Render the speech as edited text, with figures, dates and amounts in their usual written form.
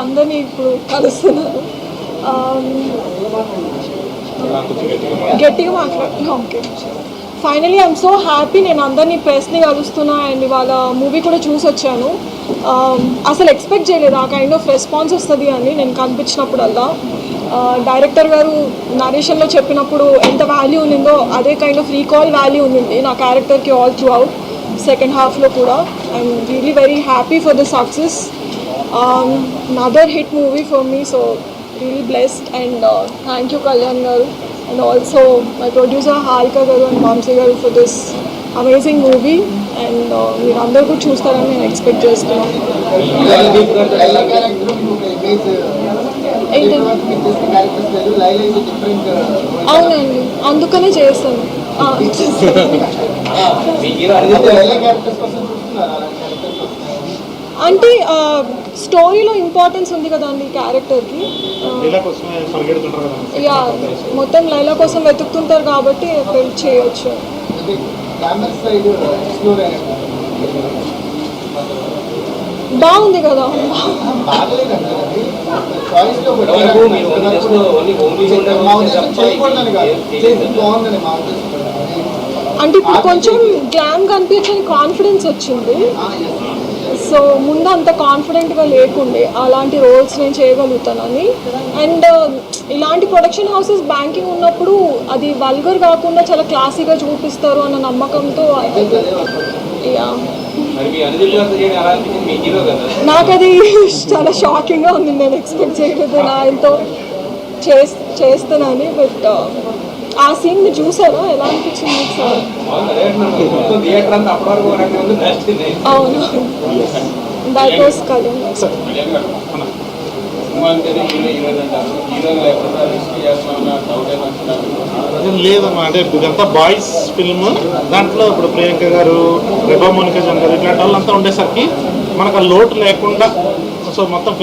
అందరినీ ఇప్పుడు కలుస్తున్నారు. గట్టిగా మాట్లాడుతున్నా. Okay, finally I'm so happy. నేను అందరినీ ప్రెస్ని కలుస్తున్నా అండ్ ఇవాళ మూవీ కూడా చూసి వచ్చాను. అసలు ఎక్స్పెక్ట్ చేయలేదు ఆ కైండ్ ఆఫ్ రెస్పాన్స్ వస్తుంది అని. నేను కనిపించినప్పుడల్లా డైరెక్టర్ గారు నరేషన్లో చెప్పినప్పుడు ఎంత వాల్యూ ఉండిందో అదే కైండ్ ఆఫ్ రీకాల్ వాల్యూ ఉంది నా క్యారెక్టర్కి ఆల్ త్రూ అవుట్ సెకండ్ హాఫ్లో కూడా. I'm really very happy for the success. Another hit movie for me, so really blessed, and thank you Kalyan garu and also my producer Harika garu and Vamsi garu for this amazing movie, and meer andaru kuda chustarani nenu expect chestunna. అవునండి, అందుకనే చేస్తాను. అంటే స్టోరీలో importance ఉంది కదండి క్యారెక్టర్కి. Yeah, మొత్తం లైలా కోసం వెతుకుతుంటారు కాబట్టి పెళ్లి చేయొచ్చు. బాగుంది కదా. అంటే ఇప్పుడు కొంచెం గ్లామ్ కనిపించని కాన్ఫిడెన్స్ వచ్చింది. సో ముందు అంత కాన్ఫిడెంట్గా లేకుండే అలాంటి రోల్స్ నేను చేయగలుగుతానని. అండ్ ఇలాంటి ప్రొడక్షన్ హౌసెస్ బ్యాంకింగ్ ఉన్నప్పుడు అది వల్గర్ కాకుండా చాలా క్లాసీగా చూపిస్తారు అన్న నమ్మకంతో నాకు అది చాలా షాకింగ్గా ఉంది. నేను ఎక్స్పెక్ట్ చేయలేదు నా ఎంతో చేస్తానని. బట్ ఆ సీన్ చూసారా, ఎలా అనిపించింది సార్? అవును, దట్ వాస్ కళ్యాణ్. లేదమ్మా, అంటే ఇదంతా బాయ్స్ ఫిల్మ్. దాంట్లో ఇప్పుడు ప్రియాంక గారు, రెబా మోనికా గారు ఇట్లాంటి వాళ్ళంతా ఉండేసరికి మనకు ఆ లోటు లేకుండా సో మొత్తం